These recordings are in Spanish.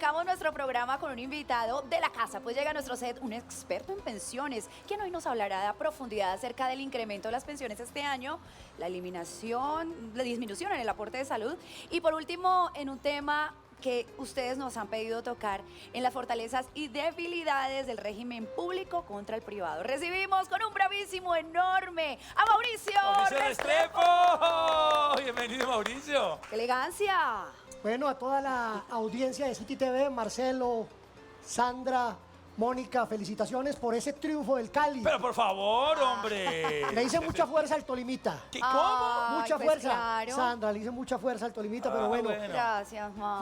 arrancamos nuestro programa con un invitado de la casa, pues llega a nuestro set un experto en pensiones, quien hoy nos hablará a profundidad acerca del incremento de las pensiones este año, la disminución en el aporte de salud y por último en un tema que ustedes nos han pedido tocar en las fortalezas y debilidades del régimen público contra el privado. Recibimos con un bravísimo enorme a Mauricio Restrepo. Bienvenido, Mauricio. ¡Qué elegancia! Bueno, a toda la audiencia de City TV, Marcelo, Sandra, Mónica, felicitaciones por ese triunfo del Cali. Pero por favor, hombre. Le hice mucha fuerza al Tolimita. ¿Qué, cómo? Ay, Mucha pues fuerza, claro. Sandra, le hice mucha fuerza al Tolimita, pero bueno, Gracias, ma.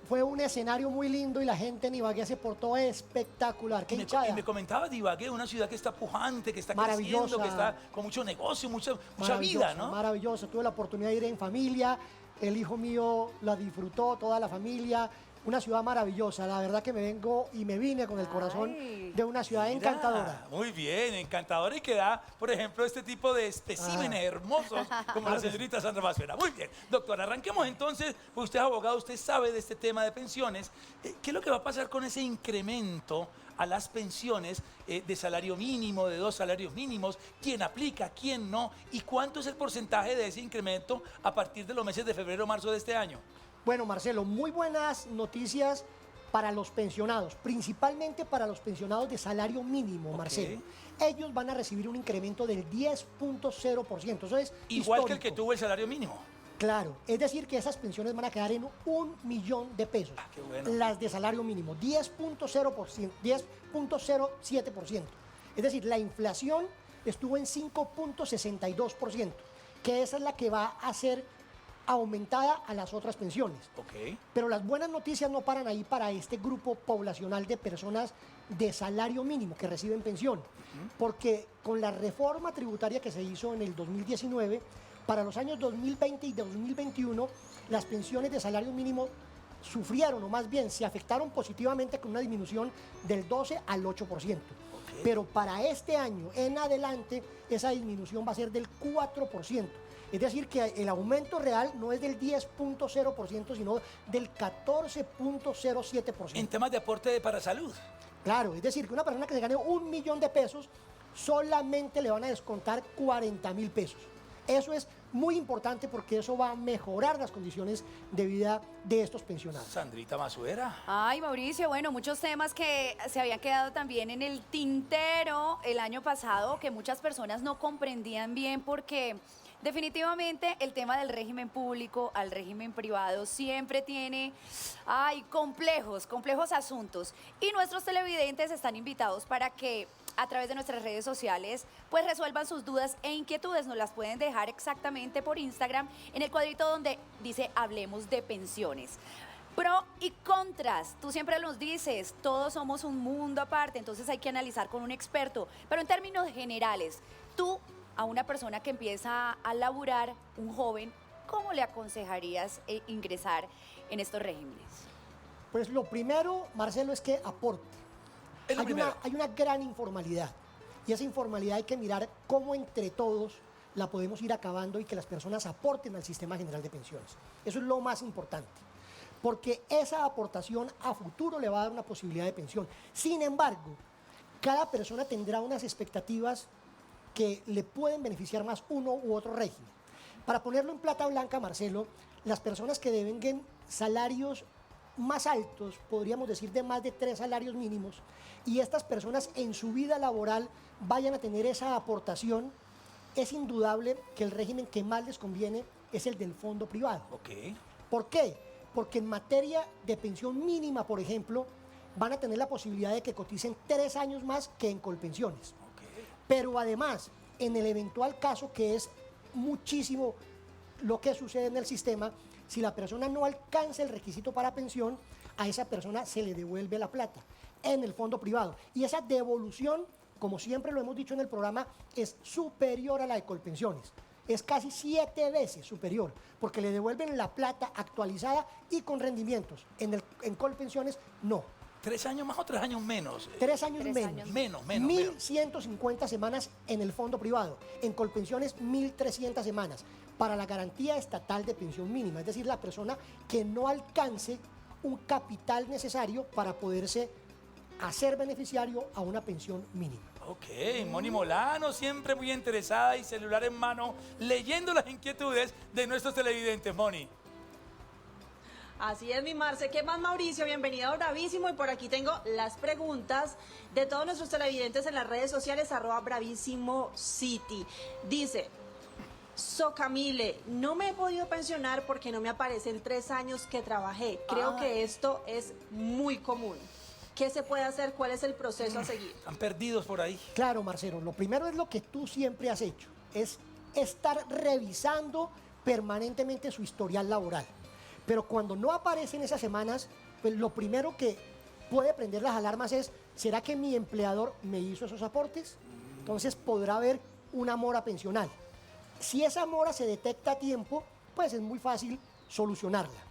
fue un escenario muy lindo y la gente en Ibagué se portó espectacular. Qué hinchada. Y me comentaba de Ibagué, una ciudad que está pujante, que está Maravillosa. creciendo, que está con mucho negocio, mucha vida, Maravilloso, ¿no? maravilloso. Tuve la oportunidad de ir en familia, el hijo mío la disfrutó, toda la familia. Una ciudad maravillosa, la verdad que me vengo y me vine con el corazón Ay. de una ciudad Mira, encantadora. Muy bien, encantadora y que da, por ejemplo, este tipo de especímenes hermosos como la señorita Sandra Masfera. Muy bien, doctor, arranquemos entonces, pues usted es abogado, usted sabe de este tema de pensiones. ¿Qué es lo que va a pasar con ese incremento a las pensiones de salario mínimo, de 2 salarios mínimos? ¿Quién aplica, quién no? ¿Y cuánto es el porcentaje de ese incremento a partir de los meses de febrero o marzo de este año? Bueno, Marcelo, muy buenas noticias para los pensionados, principalmente para los pensionados de salario mínimo, Marcelo. Ellos van a recibir un incremento del 10.0%, eso es Igual que el que histórico. tuvo el salario mínimo. Claro, es decir que esas pensiones van a quedar en 1 millón de pesos. Ah, qué bueno. Las de salario mínimo, 10.0%, 10.07%. Es decir, la inflación estuvo en 5.62%, que esa es la que va a ser aumentada a las otras pensiones. Ok. Pero las buenas noticias no paran ahí para este grupo poblacional de personas de salario mínimo que reciben pensión, porque con la reforma tributaria que se hizo en el 2019, para los años 2020 y 2021, las pensiones de salario mínimo sufrieron, o más bien se afectaron positivamente con una disminución del 12 al 8%. Pero para este año en adelante, esa disminución va a ser del 4%. Es decir, que el aumento real no es del 10.0%, sino del 14.07%. En temas de aporte para salud. Claro, es decir, que una persona que se gane 1 millón de pesos, solamente le van a descontar 40.000 pesos. Eso es muy importante porque eso va a mejorar las condiciones de vida de estos pensionados. Sandrita Masfera. Ay, Mauricio, bueno, muchos temas que se habían quedado también en el tintero el año pasado, que muchas personas no comprendían bien porque definitivamente el tema del régimen público al régimen privado siempre tiene, complejos asuntos. Y nuestros televidentes están invitados para que a través de nuestras redes sociales, pues resuelvan sus dudas e inquietudes. Nos las pueden dejar exactamente por Instagram en el cuadrito donde dice Hablemos de Pensiones. Pro y contras, tú siempre nos dices, todos somos un mundo aparte, entonces hay que analizar con un experto. Pero en términos generales, tú a una persona que empieza a laburar, un joven, ¿cómo le aconsejarías ingresar en estos regímenes? Pues lo primero, Marcelo, es que aporte. Es lo primero. Hay una gran informalidad y esa informalidad hay que mirar cómo entre todos la podemos ir acabando y que las personas aporten al sistema general de pensiones. Eso es lo más importante, porque esa aportación a futuro le va a dar una posibilidad de pensión. Sin embargo, cada persona tendrá unas expectativas que le pueden beneficiar más uno u otro régimen. Para ponerlo en plata blanca, Marcelo, las personas que devenguen salarios más altos, podríamos decir de más de 3 salarios mínimos, y estas personas en su vida laboral vayan a tener esa aportación, es indudable que el régimen que más les conviene es el del fondo privado. Ok. ¿Por qué? Porque en materia de pensión mínima, por ejemplo, van a tener la posibilidad de que coticen 3 años más que en Colpensiones. Pero además, en el eventual caso que es muchísimo lo que sucede en el sistema, si la persona no alcanza el requisito para pensión, a esa persona se le devuelve la plata en el fondo privado. Y esa devolución, como siempre lo hemos dicho en el programa, es superior a la de Colpensiones. Es casi 7 veces superior, porque le devuelven la plata actualizada y con rendimientos. En Colpensiones, no. 3 años más o 3 años menos. 3 años 3 menos. años. Menos. 1.150 semanas en el fondo privado. En Colpensiones, 1.300 semanas para la garantía estatal de pensión mínima. Es decir, la persona que no alcance un capital necesario para poderse hacer beneficiario a una pensión mínima. Ok, Moni Molano, siempre muy interesada y celular en mano, leyendo las inquietudes de nuestros televidentes, Moni. Así es, mi Marce. ¿Qué más, Mauricio? Bienvenido a Bravísimo. Y por aquí tengo las preguntas de todos nuestros televidentes en las redes sociales, @BravísimoCity. Dice, Socamile, no me he podido pensionar porque no me aparecen 3 años que trabajé. Creo que esto es muy común. ¿Qué se puede hacer? ¿Cuál es el proceso a seguir? Están perdidos por ahí. Claro, Marcelo, lo primero es lo que tú siempre has hecho, es estar revisando permanentemente su historial laboral. Pero cuando no aparecen esas semanas, pues lo primero que puede prender las alarmas es, ¿será que mi empleador me hizo esos aportes? Entonces podrá haber una mora pensional. Si esa mora se detecta a tiempo, pues es muy fácil solucionarla.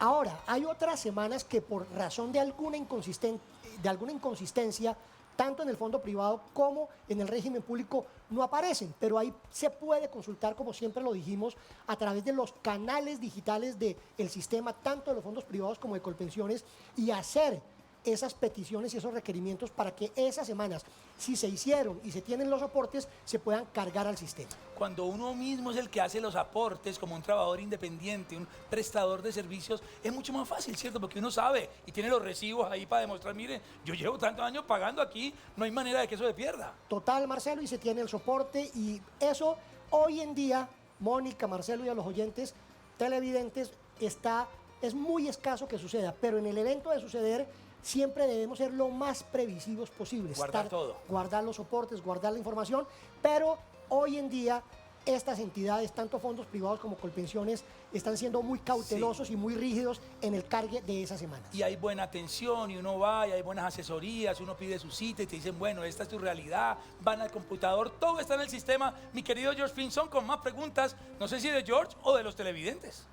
Ahora, hay otras semanas que por razón de alguna inconsistencia, tanto en el fondo privado como en el régimen público, no aparecen, pero ahí se puede consultar, como siempre lo dijimos, a través de los canales digitales del sistema, tanto de los fondos privados como de Colpensiones, y hacer esas peticiones y esos requerimientos para que esas semanas, si se hicieron y se tienen los aportes, se puedan cargar al sistema. Cuando uno mismo es el que hace los aportes, como un trabajador independiente, un prestador de servicios, es mucho más fácil, ¿cierto? Porque uno sabe y tiene los recibos ahí para demostrar, mire, yo llevo tantos años pagando aquí, no hay manera de que eso se pierda. Total, Marcelo, y se tiene el soporte, y eso hoy en día, Mónica, Marcelo y a los oyentes televidentes, es muy escaso que suceda, pero en el evento de suceder, siempre debemos ser lo más previsivos posibles. Guardar todo. Guardar los soportes, guardar la información, pero hoy en día estas entidades, tanto fondos privados como Colpensiones, están siendo muy cautelosos y muy rígidos en el cargue de esas semanas. Y hay buena atención y uno va y hay buenas asesorías, uno pide su cita y te dicen, bueno, esta es tu realidad, van al computador, todo está en el sistema. Mi querido George Pinzón, con más preguntas, no sé si de George o de los televidentes.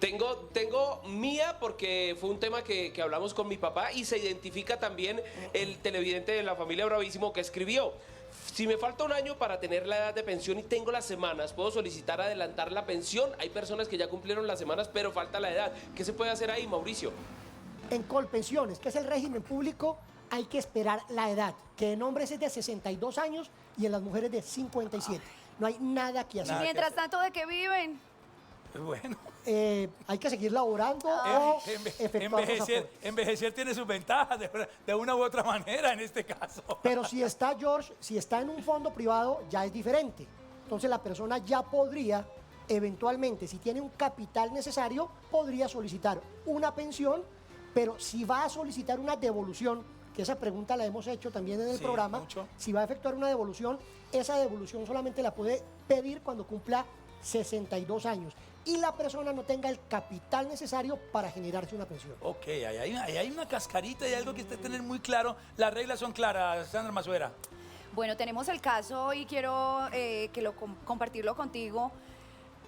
Tengo mía porque fue un tema que hablamos con mi papá y se identifica también el televidente de la familia Bravísimo que escribió. Si me falta un año para tener la edad de pensión y tengo las semanas, ¿puedo solicitar adelantar la pensión? Hay personas que ya cumplieron las semanas, pero falta la edad. ¿Qué se puede hacer ahí, Mauricio? En Colpensiones, que es el régimen público, hay que esperar la edad, que en hombres es de 62 años y en las mujeres de 57. No hay nada que hacer. Nada. Mientras tanto, ¿de qué viven? Bueno, Hay que seguir laborando o efectuar los aportes. envejecer tiene sus ventajas de una u otra manera en este caso. Pero si está, George, si está en un fondo privado, ya es diferente. Entonces la persona ya podría, eventualmente, si tiene un capital necesario, podría solicitar una pensión, pero si va a solicitar una devolución, que esa pregunta la hemos hecho también en el Sí, programa, mucho. si va a efectuar una devolución, esa devolución solamente la puede pedir cuando cumpla 62 años y la persona no tenga el capital necesario para generarse una pensión. Ok, ahí hay una cascarita y algo que usted tener muy claro. Las reglas son claras, Sandra Mazuera. Bueno, tenemos el caso y quiero compartirlo contigo,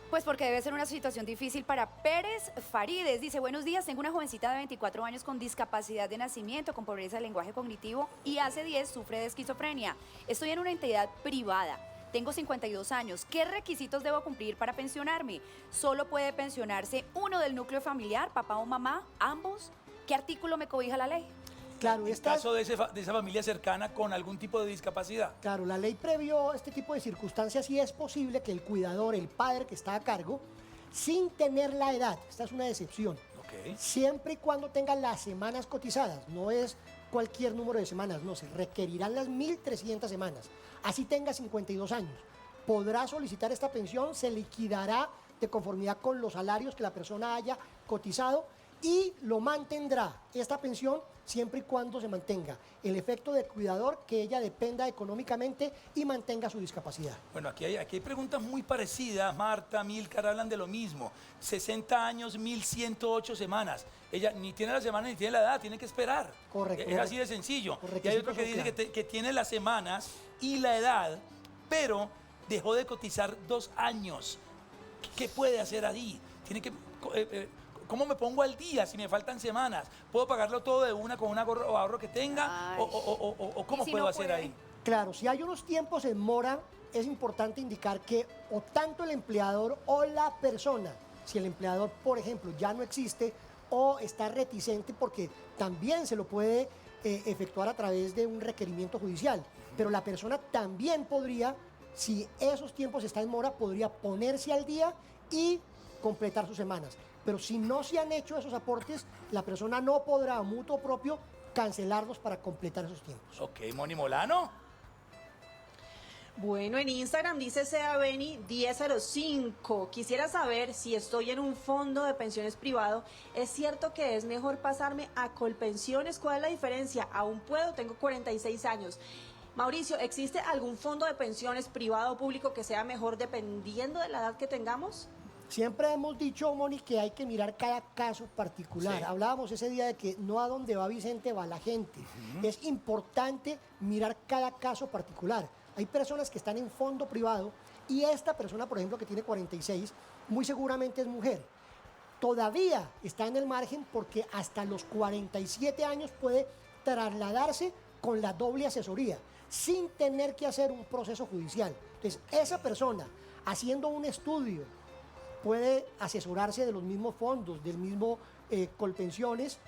pues porque debe ser una situación difícil para Pérez Farides. Dice, buenos días, tengo una jovencita de 24 años con discapacidad de nacimiento, con pobreza de lenguaje cognitivo y hace 10 sufre de esquizofrenia. Estoy en una entidad privada. Tengo 52 años. ¿Qué requisitos debo cumplir para pensionarme? ¿Solo puede pensionarse uno del núcleo familiar, papá o mamá, ambos? ¿Qué artículo me cobija la ley? Claro, En caso de esa familia cercana con algún tipo de discapacidad. Claro, la ley previó este tipo de circunstancias y es posible que el cuidador, el padre que está a cargo, sin tener la edad, esta es una excepción, Ok. siempre y cuando tenga las semanas cotizadas, no es cualquier número de semanas, no, se requerirán las 1.300 semanas, así tenga 52 años, podrá solicitar esta pensión, se liquidará de conformidad con los salarios que la persona haya cotizado y lo mantendrá esta pensión siempre y cuando se mantenga el efecto de cuidador, que ella dependa económicamente y mantenga su discapacidad. Bueno, aquí hay preguntas muy parecidas. Marta, Milcar hablan de lo mismo. 60 años, 1.108 semanas. Ella ni tiene la semana ni tiene la edad, tiene que esperar. Correcto. Es así de sencillo. Los Y hay otro requisitos que son dice claros. que tiene las semanas y la edad, pero dejó de cotizar 2 años. ¿Qué puede hacer ahí? Tiene que... ¿Cómo me pongo al día si me faltan semanas? ¿Puedo pagarlo todo de una con un ahorro que tenga? Ay. ¿O cómo ¿Y si puedo no hacer puede? ahí? Claro, si hay unos tiempos en mora, es importante indicar que o tanto el empleador o la persona, si el empleador, por ejemplo, ya no existe, o está reticente porque también se lo puede efectuar a través de un requerimiento judicial. Pero la persona también podría, si esos tiempos están en mora, podría ponerse al día y completar sus semanas. Pero si no se han hecho esos aportes, la persona no podrá a mutuo propio cancelarlos para completar esos tiempos. Ok, Moni Molano. Bueno, en Instagram dice Seabeni 1005. Quisiera saber si estoy en un fondo de pensiones privado. ¿Es cierto que es mejor pasarme a Colpensiones? ¿Cuál es la diferencia? Aún puedo, tengo 46 años. Mauricio, ¿existe algún fondo de pensiones privado o público que sea mejor dependiendo de la edad que tengamos? Siempre hemos dicho, Moni, que hay que mirar cada caso particular. Sí. Hablábamos ese día de que no a donde va Vicente va la gente. Es importante mirar cada caso particular. Hay personas que están en fondo privado y esta persona, por ejemplo, que tiene 46, muy seguramente es mujer. Todavía está en el margen porque hasta los 47 años puede trasladarse con la doble asesoría, sin tener que hacer un proceso judicial. Entonces, esa persona, haciendo un estudio, puede asesorarse de los mismos fondos, del mismo Colpensiones,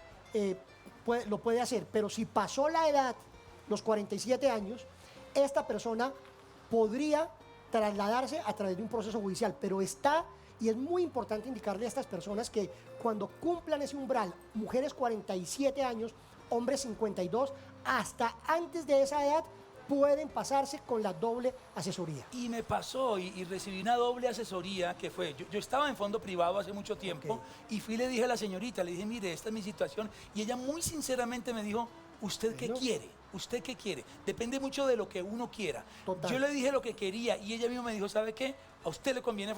lo puede hacer. Pero si pasó la edad, los 47 años, esta persona podría trasladarse a través de un proceso judicial, pero está, y es muy importante indicarle a estas personas que cuando cumplan ese umbral, mujeres 47 años, hombres 52, hasta antes de esa edad, pueden pasarse con la doble asesoría. Y me pasó y recibí una doble asesoría que fue, yo estaba en fondo privado hace mucho tiempo y fui y le dije a la señorita, le dije, mire, esta es mi situación, y ella muy sinceramente me dijo, ¿usted qué quiere? ¿Usted qué quiere? Depende mucho de lo que uno quiera. Total. Yo le dije lo que quería y ella misma me dijo, ¿sabe qué? A usted le conviene,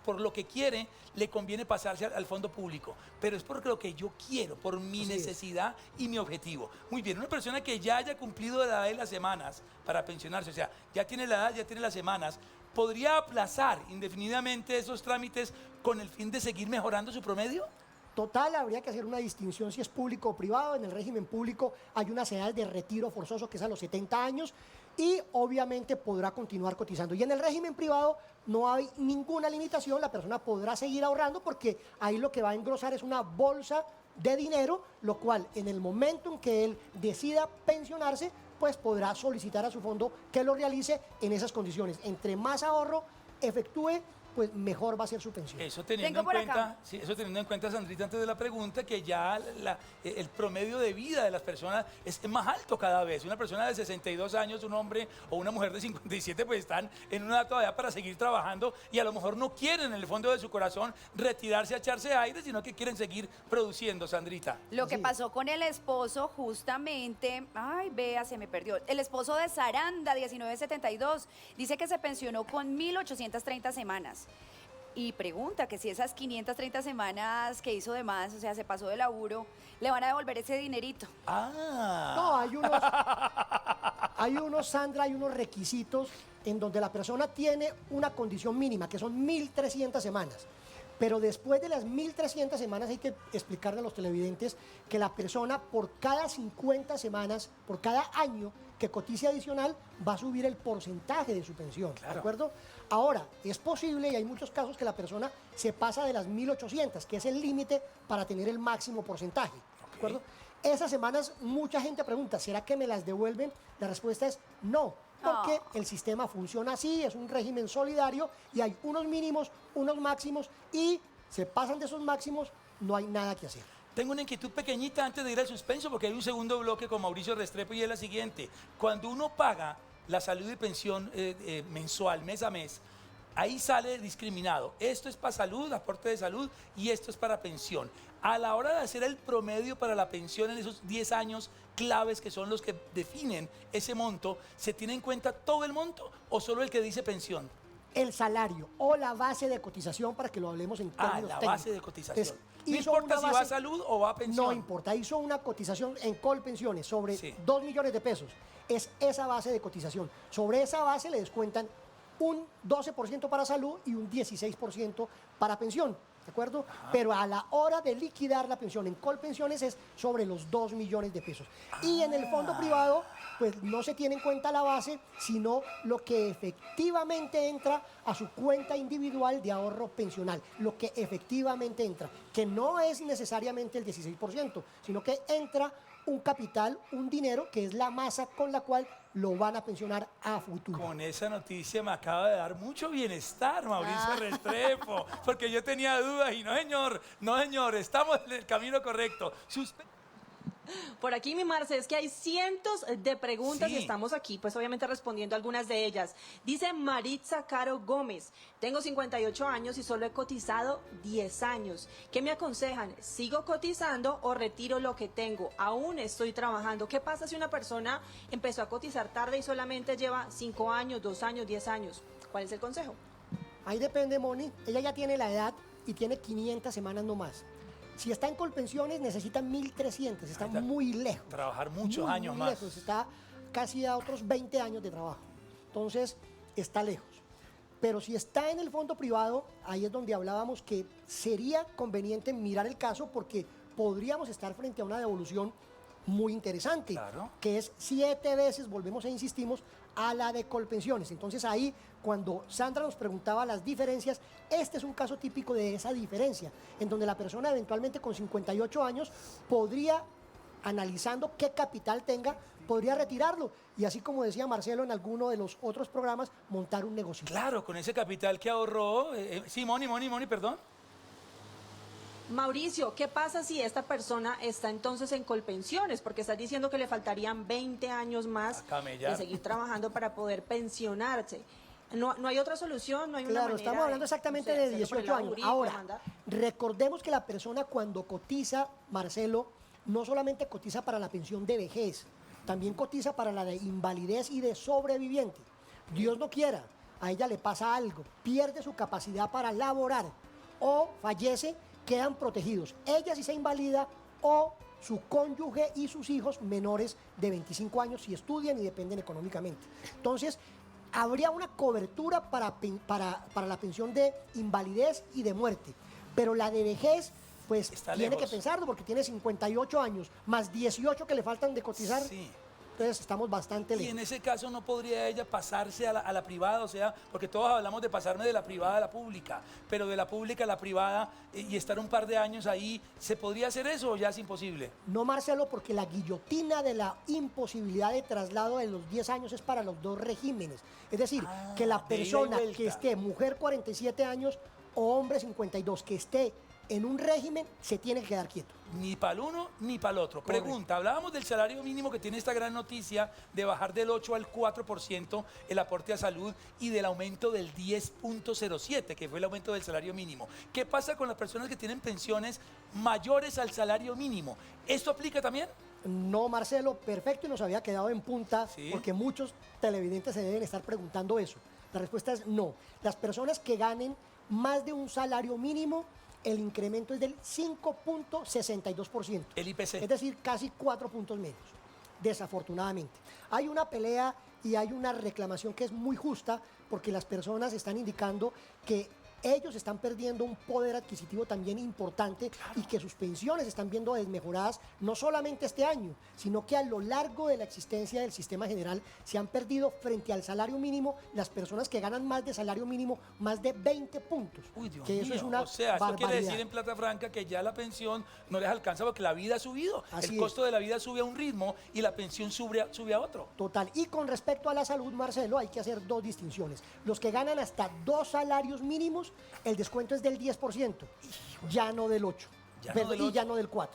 por lo que quiere, le conviene pasarse al fondo público. Pero es por lo que yo quiero, por mi Así es. necesidad y mi objetivo. Muy bien, una persona que ya haya cumplido la edad de las semanas para pensionarse, o sea, ya tiene la edad, ya tiene las semanas, ¿podría aplazar indefinidamente esos trámites con el fin de seguir mejorando su promedio? Total, habría que hacer una distinción si es público o privado. En el régimen público hay unas edades de retiro forzoso que es a los 70 años y obviamente podrá continuar cotizando. Y en el régimen privado no hay ninguna limitación, la persona podrá seguir ahorrando porque ahí lo que va a engrosar es una bolsa de dinero, lo cual en el momento en que él decida pensionarse, pues podrá solicitar a su fondo que lo realice en esas condiciones. Entre más ahorro efectúe, pues mejor va a ser su pensión. Eso teniendo Tengo en por cuenta, acá. sí, eso teniendo en cuenta, Sandrita, antes de la pregunta, que ya el promedio de vida de las personas es más alto cada vez. Una persona de 62 años, un hombre o una mujer de 57, pues están en una edad todavía para seguir trabajando y a lo mejor no quieren en el fondo de su corazón retirarse a echarse aire, sino que quieren seguir produciendo, Sandrita. Lo que Así. pasó con el esposo justamente, ay, vea, se me perdió. El esposo de Saranda, 1972, dice que se pensionó con 1.830 semanas. Y pregunta que si esas 530 semanas que hizo de más, o sea, se pasó de laburo, le van a devolver ese dinerito. Ah. No, Sandra, hay unos requisitos en donde la persona tiene una condición mínima, que son 1.300 semanas. Pero después de las 1.300 semanas hay que explicarle a los televidentes que la persona por cada 50 semanas, por cada año que cotice adicional, va a subir el porcentaje de su pensión, ¿de acuerdo? Ahora, es posible, y hay muchos casos, que la persona se pasa de las 1.800, que es el límite para tener el máximo porcentaje, ¿de acuerdo? Esas semanas, mucha gente pregunta, ¿será que me las devuelven? La respuesta es no, porque el sistema funciona así, es un régimen solidario y hay unos mínimos, unos máximos, y se pasan de esos máximos, no hay nada que hacer. Tengo una inquietud pequeñita antes de ir al suspenso, porque hay un segundo bloque con Mauricio Restrepo y es la siguiente. Cuando uno paga la salud y pensión mensual, mes a mes, ahí sale discriminado. Esto es para salud, aporte de salud, y esto es para pensión. A la hora de hacer el promedio para la pensión en esos 10 años claves que son los que definen ese monto, ¿se tiene en cuenta todo el monto o solo el que dice pensión? El salario o la base de cotización, para que lo hablemos en términos La técnicos. base de cotización. Entonces, No hizo importa una si va a base- salud o va a pensión. No importa, hizo una cotización en Colpensiones sobre Sí. 2 millones de pesos. Es esa base de cotización. Sobre esa base le descuentan un 12% para salud y un 16% para pensión. ¿de acuerdo? Pero a la hora de liquidar la pensión en Colpensiones es sobre los 2 millones de pesos. Y en el fondo privado, pues no se tiene en cuenta la base, sino lo que efectivamente entra a su cuenta individual de ahorro pensional, lo que efectivamente entra, que no es necesariamente el 16%, sino que entra un capital, un dinero, que es la masa con la cual lo van a pensionar a futuro. Con esa noticia me acaba de dar mucho bienestar, Mauricio Restrepo, porque yo tenía dudas y no señor, estamos en el camino correcto. Por aquí, mi Marce, es que hay cientos de preguntas Sí. y estamos aquí, pues obviamente respondiendo algunas de ellas. Dice Maritza Caro Gómez, tengo 58 años y solo he cotizado 10 años. ¿Qué me aconsejan? ¿Sigo cotizando o retiro lo que tengo? Aún estoy trabajando. ¿Qué pasa si una persona empezó a cotizar tarde y solamente lleva 5 años, 2 años, 10 años? ¿Cuál es el consejo? Ahí depende, Moni. Ella ya tiene la edad y tiene 500 semanas no más. Si está en Colpensiones, necesita 1.300, está Ahí está. muy lejos. Trabajar muchos Muy, años muy más. lejos, está casi a otros 20 años de trabajo. Entonces, está lejos. Pero si está en el fondo privado, ahí es donde hablábamos que sería conveniente mirar el caso porque podríamos estar frente a una devolución muy interesante, Claro. que es 7 veces, volvemos e insistimos, a la de Colpensiones. Entonces ahí, cuando Sandra nos preguntaba las diferencias, este es un caso típico de esa diferencia, en donde la persona eventualmente con 58 años podría, analizando qué capital tenga, podría retirarlo. Y así como decía Marcelo en alguno de los otros programas, montar un negocio. Claro, con ese capital que ahorró. Sí, Moni, perdón. Mauricio, ¿qué pasa si esta persona está entonces en Colpensiones? Porque estás diciendo que le faltarían 20 años más A camellar. de seguir trabajando para poder pensionarse. No hay otra solución, no hay una Claro, manera estamos hablando exactamente no sé, de hacerlo por el 18 lado años. jurídico, Ahora, demandar. recordemos que la persona cuando cotiza, Marcelo, no solamente cotiza para la pensión de vejez, también cotiza para la de invalidez y de sobreviviente. Dios no quiera, a ella le pasa algo, pierde su capacidad para laborar o fallece, quedan protegidos. Ella si se invalida o su cónyuge y sus hijos menores de 25 años si estudian y dependen económicamente. Entonces, habría una cobertura para la pensión de invalidez y de muerte, pero la de vejez, pues Está tiene lejos. que pensarlo porque tiene 58 años, más 18 que le faltan de cotizar, Sí. entonces estamos bastante Y lejos. en ese caso no podría ella pasarse a la privada, o sea, porque todos hablamos de pasarme de la privada a la pública, pero de la pública a la privada y estar un par de años ahí, ¿se podría hacer eso o ya es imposible? No, Marcelo, porque la guillotina de la imposibilidad de traslado de los 10 años es para los dos regímenes. Es decir, que la de ida y persona vuelta. que esté, mujer 47 años o hombre 52, que esté en un régimen, se tiene que quedar quieto. Ni para el uno ni para el otro. Correcto. Pregunta, hablábamos del salario mínimo que tiene esta gran noticia de bajar del 8 al 4% el aporte a salud y del aumento del 10.07, que fue el aumento del salario mínimo. ¿Qué pasa con las personas que tienen pensiones mayores al salario mínimo? ¿Esto aplica también? No, Marcelo, perfecto, y nos había quedado en punta Sí. porque muchos televidentes se deben estar preguntando eso. La respuesta es no. Las personas que ganen más de un salario mínimo, el incremento es del 5.62%. El IPC. Es decir, casi 4 puntos menos, desafortunadamente. Hay una pelea y hay una reclamación que es muy justa porque las personas están indicando que ellos están perdiendo un poder adquisitivo también importante y que sus pensiones están viendo desmejoradas no solamente este año, sino que a lo largo de la existencia del sistema general se han perdido frente al salario mínimo las personas que ganan más de salario mínimo más de 20 puntos. Uy, Dios que eso mío. es una O sea, esto quiere barbaridad. decir en plata franca que ya la pensión no les alcanza porque la vida ha subido. Así El es. costo de la vida sube a un ritmo y la pensión sube a otro. Total. Y con respecto a la salud, Marcelo, hay que hacer dos distinciones. Los que ganan hasta 2 salarios mínimos, el descuento es del 10%, ya no del 8%, Ya no del y ya 8. no del 4%.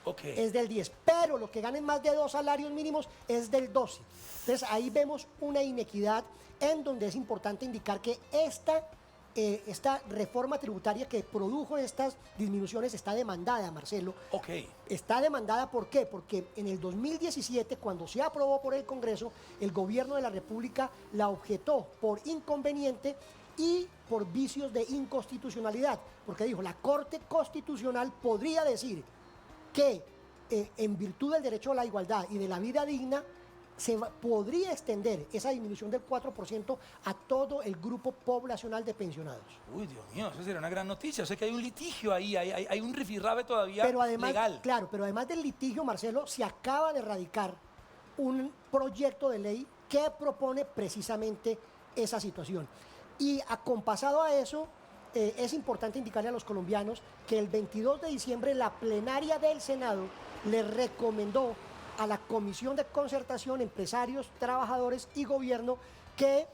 Ok. Es del 10, pero los que ganen más de 2 salarios mínimos es del 12. Entonces ahí vemos una inequidad en donde es importante indicar que esta reforma tributaria que produjo estas disminuciones está demandada, Marcelo. Ok. Está demandada, ¿por qué? Porque en el 2017, cuando se aprobó por el Congreso, el gobierno de la República la objetó por inconveniente y por vicios de inconstitucionalidad, porque dijo, la Corte Constitucional podría decir que en virtud del derecho a la igualdad y de la vida digna, podría extender esa disminución del 4% a todo el grupo poblacional de pensionados. Uy, Dios mío, eso sería una gran noticia. O sea que hay un litigio ahí, hay un rifirrafe todavía Pero además, legal. claro, pero además del litigio, Marcelo, se acaba de radicar un proyecto de ley que propone precisamente esa situación. Y acompasado a eso, es importante indicarle a los colombianos que el 22 de diciembre la plenaria del Senado le recomendó a la Comisión de Concertación, Empresarios, Trabajadores y Gobierno que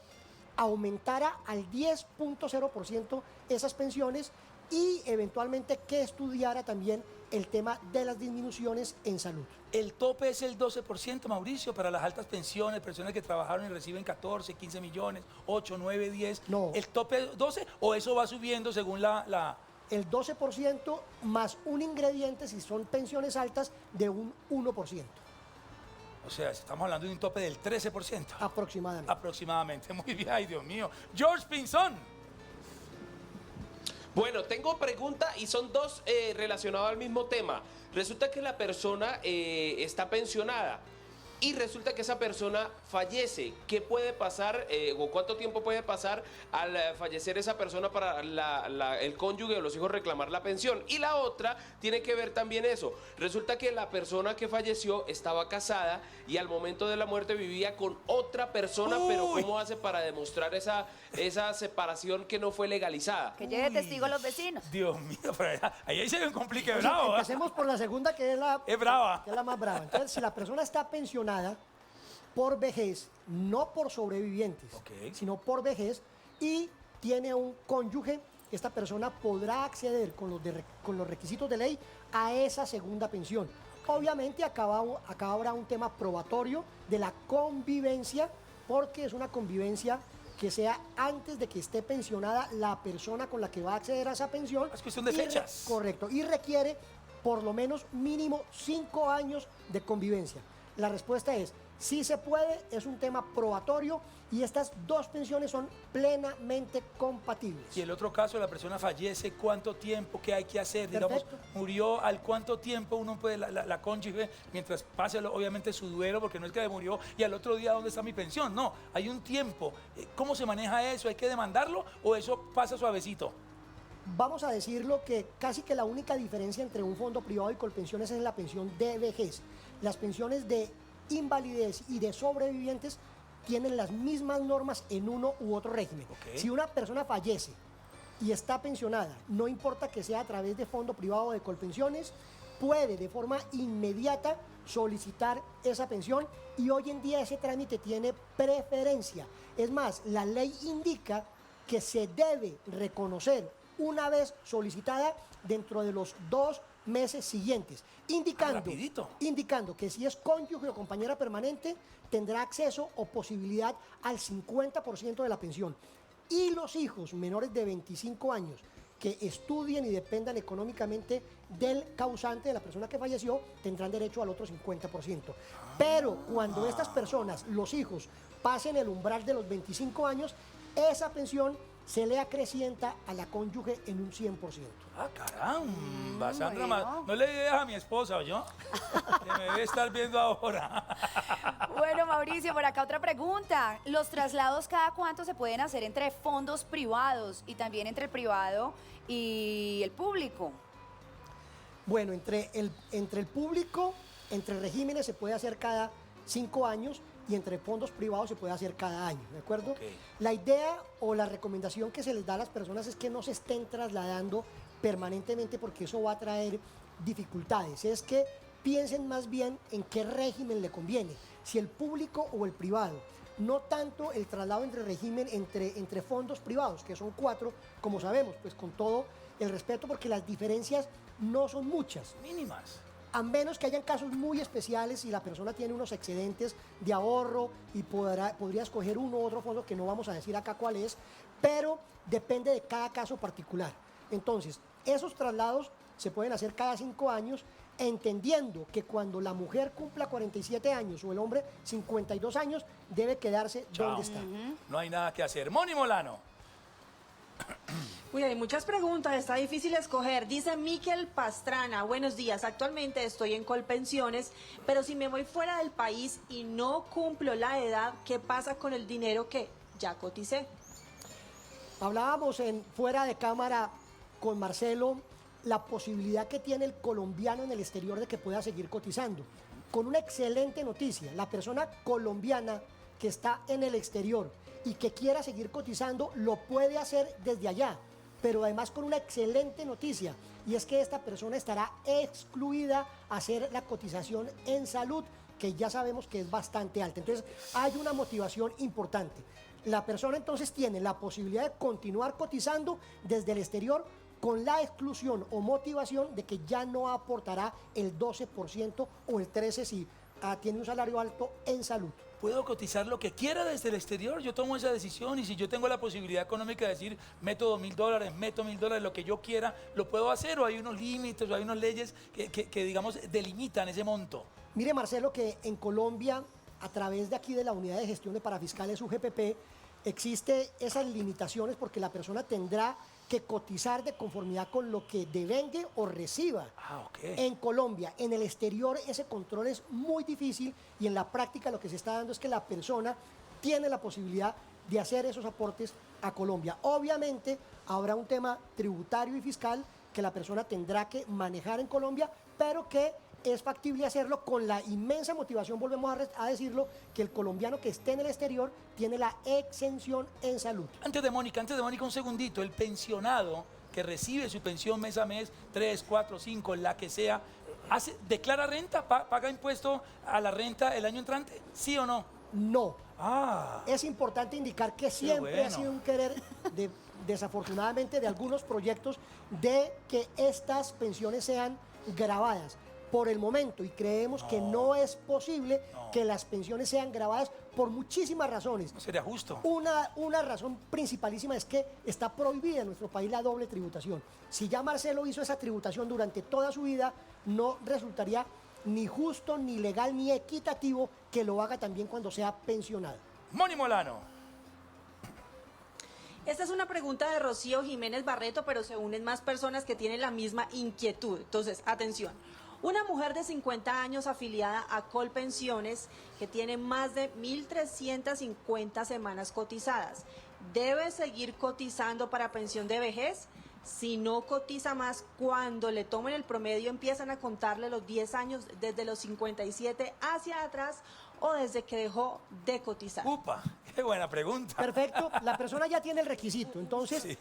aumentara al 10.0% esas pensiones y eventualmente que estudiara también el tema de las disminuciones en salud. El tope es el 12%, Mauricio, para las altas pensiones, personas que trabajaron y reciben 14, 15 millones, 8, 9, 10. No. ¿El tope es 12 o eso va subiendo según la... El 12% más un ingrediente, si son pensiones altas, de un 1%. O sea, estamos hablando de un tope del 13%. Aproximadamente. Aproximadamente. Muy bien, ay Dios mío. George Pinzón. Bueno, tengo pregunta y son dos relacionadas al mismo tema. Resulta que la persona está pensionada y resulta que esa persona fallece. ¿Qué puede pasar o cuánto tiempo puede pasar al fallecer esa persona para el cónyuge o los hijos reclamar la pensión? Y la otra tiene que ver también eso. Resulta que la persona que falleció estaba casada y al momento de la muerte vivía con otra persona, pero ¿cómo hace para demostrar esa separación que no fue legalizada? Que lleve testigo a los vecinos. Dios mío, pero ahí se ve un complique bravo. ¿eh? Empecemos por la segunda, que es la, Es brava. que es la más brava. Entonces, si la persona está pensionada por vejez, no por sobrevivientes, Ok. sino por vejez, y tiene un cónyuge, esta persona podrá acceder con los requisitos de ley a esa segunda pensión. Obviamente acá habrá un tema probatorio de la convivencia, porque es una convivencia que sea antes de que esté pensionada la persona con la que va a acceder a esa pensión. Es cuestión de Y fechas. Correcto, y requiere por lo menos mínimo 5 años de convivencia. La respuesta es, sí se puede, es un tema probatorio y estas dos pensiones son plenamente compatibles. Y el otro caso, la persona fallece, ¿cuánto tiempo? ¿Qué hay que hacer? Digamos, Perfecto. murió, ¿al cuánto tiempo uno puede, la cónyuge, mientras pase obviamente su duelo, porque no es que murió y al otro día, ¿dónde está mi pensión? No, hay un tiempo. ¿Cómo se maneja eso? ¿Hay que demandarlo o eso pasa suavecito? Vamos a decirlo que casi que la única diferencia entre un fondo privado y Colpensiones es la pensión de vejez. Las pensiones de invalidez y de sobrevivientes tienen las mismas normas en uno u otro régimen. Ok. Si una persona fallece y está pensionada, no importa que sea a través de fondo privado o de Colpensiones, puede de forma inmediata solicitar esa pensión y hoy en día ese trámite tiene preferencia. Es más, la ley indica que se debe reconocer una vez solicitada dentro de los 2 meses siguientes, rapidito. indicando que si es cónyuge o compañera permanente, tendrá acceso o posibilidad al 50% de la pensión. Y los hijos menores de 25 años que estudien y dependan económicamente del causante de la persona que falleció, tendrán derecho al otro 50%. Pero cuando estas personas, los hijos, pasen el umbral de los 25 años, esa pensión se le acrecienta a la cónyuge en un 100%. Ah, caramba, Sandra, bueno. no le digas a mi esposa, ¿o yo? Que me debe estar viendo ahora. Bueno, Mauricio, por acá otra pregunta. ¿Los traslados cada cuánto se pueden hacer entre fondos privados y también entre el privado y el público? Bueno, entre el público, entre regímenes se puede hacer cada 5 años y entre fondos privados se puede hacer cada año, ¿de acuerdo? Ok. La idea o la recomendación que se les da a las personas es que no se estén trasladando permanentemente porque eso va a traer dificultades. Es que piensen más bien en qué régimen le conviene, si el público o el privado. No tanto el traslado entre régimen, entre fondos privados, que son 4, como sabemos, pues con todo el respeto, porque las diferencias no son muchas. Mínimas. A menos que hayan casos muy especiales y la persona tiene unos excedentes de ahorro y podría escoger uno u otro fondo que no vamos a decir acá cuál es, pero depende de cada caso particular. Entonces, esos traslados se pueden hacer cada 5 años, entendiendo que cuando la mujer cumpla 47 años o el hombre 52 años, debe quedarse Chao. donde está. No hay nada que hacer. Moni Molano. Uy, hay muchas preguntas, está difícil escoger. Dice Miquel Pastrana, buenos días, actualmente estoy en Colpensiones, pero si me voy fuera del país y no cumplo la edad, ¿qué pasa con el dinero que ya coticé? Hablábamos en fuera de cámara con Marcelo la posibilidad que tiene el colombiano en el exterior de que pueda seguir cotizando. Con una excelente noticia, la persona colombiana que está en el exterior y que quiera seguir cotizando lo puede hacer desde allá, pero además con una excelente noticia, y es que esta persona estará excluida a hacer la cotización en salud, que ya sabemos que es bastante alta. Entonces hay una motivación importante. La persona entonces tiene la posibilidad de continuar cotizando desde el exterior con la exclusión o motivación de que ya no aportará el 12% o el 13% si tiene un salario alto en salud. ¿Puedo cotizar lo que quiera desde el exterior? Yo tomo esa decisión y si yo tengo la posibilidad económica de decir, meto $2.000, meto $1.000, lo que yo quiera, ¿lo puedo hacer o hay unos límites o hay unas leyes que digamos, delimitan ese monto? Mire, Marcelo, que en Colombia, a través de aquí de la Unidad de Gestión de Parafiscales UGPP, existe esas limitaciones porque la persona tendrá que cotizar de conformidad con lo que devengue o reciba. Ah, ok. En Colombia, en el exterior ese control es muy difícil y en la práctica lo que se está dando es que la persona tiene la posibilidad de hacer esos aportes a Colombia. Obviamente habrá un tema tributario y fiscal que la persona tendrá que manejar en Colombia, pero que es factible hacerlo con la inmensa motivación, volvemos a decirlo, que el colombiano que esté en el exterior tiene la exención en salud. Antes de Mónica, un segundito. El pensionado que recibe su pensión mes a mes, 3, 4, 5, la que sea, ¿declara renta? ¿Paga impuesto a la renta el año entrante? ¿Sí o no? No. Ah, Es importante indicar que siempre ha bueno. sido un querer, desafortunadamente, de algunos proyectos de que estas pensiones sean grabadas. Por el momento, y creemos que no es posible que las pensiones sean grabadas por muchísimas razones. no sería justo. Una razón principalísima es que está prohibida en nuestro país la doble tributación. Si ya Marcelo hizo esa tributación durante toda su vida, no resultaría ni justo, ni legal, ni equitativo que lo haga también cuando sea pensionado. Moni Molano. Esta es una pregunta de Rocío Jiménez Barreto, pero se unen más personas que tienen la misma inquietud. Entonces, atención. Una mujer de 50 años afiliada a Colpensiones que tiene más de 1.350 semanas cotizadas, ¿debe seguir cotizando para pensión de vejez? Si no cotiza más, cuando le tomen el promedio empiezan a contarle los 10 años desde los 57 hacia atrás o desde que dejó de cotizar. Upa, qué buena pregunta. Perfecto, la persona ya tiene el requisito, entonces Sí.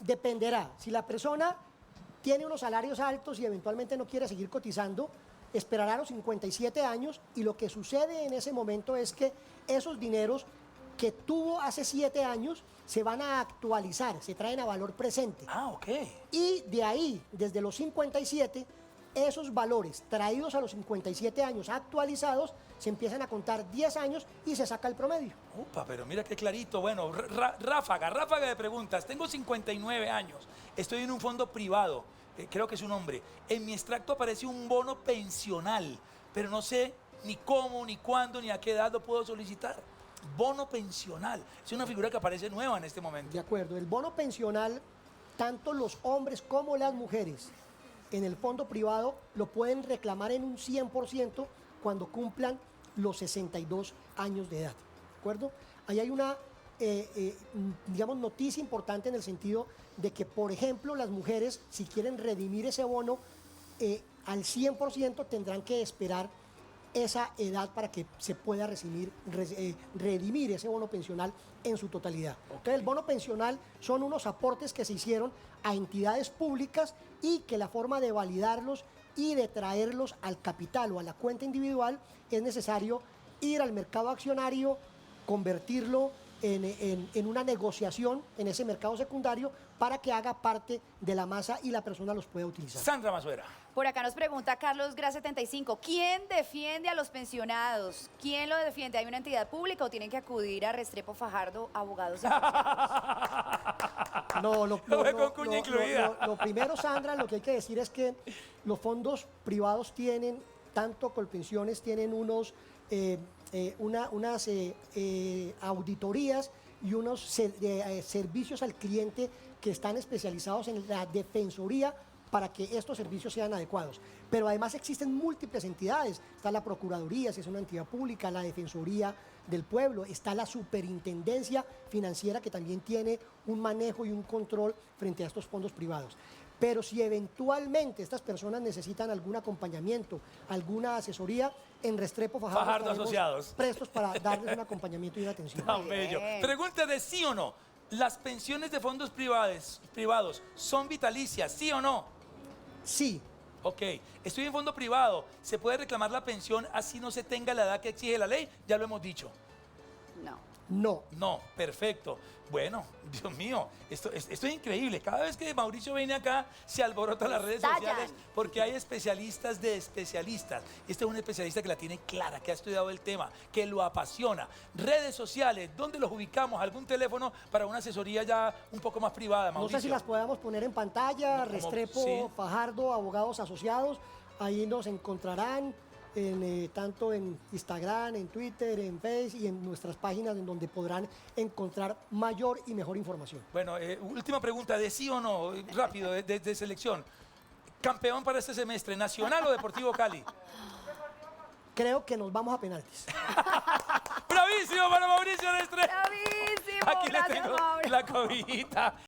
dependerá. Si la persona tiene unos salarios altos y eventualmente no quiere seguir cotizando, esperará a los 57 años y lo que sucede en ese momento es que esos dineros que tuvo hace 7 años se van a actualizar, se traen a valor presente. Ah, ok. Y de ahí, desde los 57, esos valores traídos a los 57 años actualizados, se empiezan a contar 10 años y se saca el promedio. Upa, pero mira qué clarito. Bueno, ráfaga de preguntas. Tengo 59 años. Estoy en un fondo privado. Creo que es un hombre. En mi extracto aparece un bono pensional, pero no sé ni cómo, ni cuándo, ni a qué edad lo puedo solicitar. Bono pensional. Es una figura que aparece nueva en este momento. De acuerdo, el bono pensional, tanto los hombres como las mujeres en el fondo privado lo pueden reclamar en un 100% cuando cumplan los 62 años de edad. ¿De acuerdo? Ahí hay una, digamos, noticia importante en el sentido de que, por ejemplo, las mujeres, si quieren redimir ese bono, al 100% tendrán que esperar esa edad para que se pueda redimir ese bono pensional en su totalidad. Entonces, el bono pensional son unos aportes que se hicieron a entidades públicas y que la forma de validarlos y de traerlos al capital o a la cuenta individual es necesario ir al mercado accionario, convertirlo en una negociación en ese mercado secundario para que haga parte de la masa y la persona los pueda utilizar. Sandra Masuera. Por acá nos pregunta Carlos Gra75, ¿quién defiende a los pensionados? ¿Quién lo defiende? ¿Hay una entidad pública o tienen que acudir a Restrepo Fajardo, abogados de No, Fue con cuña incluida. lo primero, Sandra, lo que hay que decir es que los fondos privados tienen, tanto Colpensiones, tienen unas auditorías y unos servicios al cliente que están especializados en la defensoría para que estos servicios sean adecuados. Pero además existen múltiples entidades. Está la Procuraduría, si es una entidad pública, la Defensoría del Pueblo, está la Superintendencia Financiera, que también tiene un manejo y un control frente a estos fondos privados. Pero si eventualmente estas personas necesitan algún acompañamiento, alguna asesoría, en Restrepo Fajardo estaremos Asociados. prestos para darles un acompañamiento y una atención. Tan bello. Pregunta de sí o no. ¿Las pensiones de fondos privados son vitalicias, sí o no? Sí, Ok, estoy en fondo privado. ¿Se puede reclamar la pensión así no se tenga la edad que exige la ley? Ya lo hemos dicho. No. no. No, perfecto. Bueno, Dios mío, esto es increíble. Cada vez que Mauricio viene acá, se alborotan las redes Estallan. sociales porque hay especialistas de especialistas. Este es un especialista que la tiene clara, que ha estudiado el tema, que lo apasiona. Redes sociales, ¿dónde los ubicamos? ¿Algún teléfono para una asesoría ya un poco más privada, No Mauricio? sé si las podamos poner en pantalla, No, como- Restrepo sí. Fajardo, abogados asociados, ahí nos encontrarán tanto en Instagram, en Twitter, en Facebook y en nuestras páginas en donde podrán encontrar mayor y mejor información. Bueno, última pregunta, de sí o no, rápido, de selección. ¿Campeón para este semestre, Nacional o Deportivo Cali? Creo que nos vamos a penaltis. ¡Bravísimo para Mauricio Restrepo! ¡Bravísimo! Aquí le Gracias, tengo Mauro. la cobijita.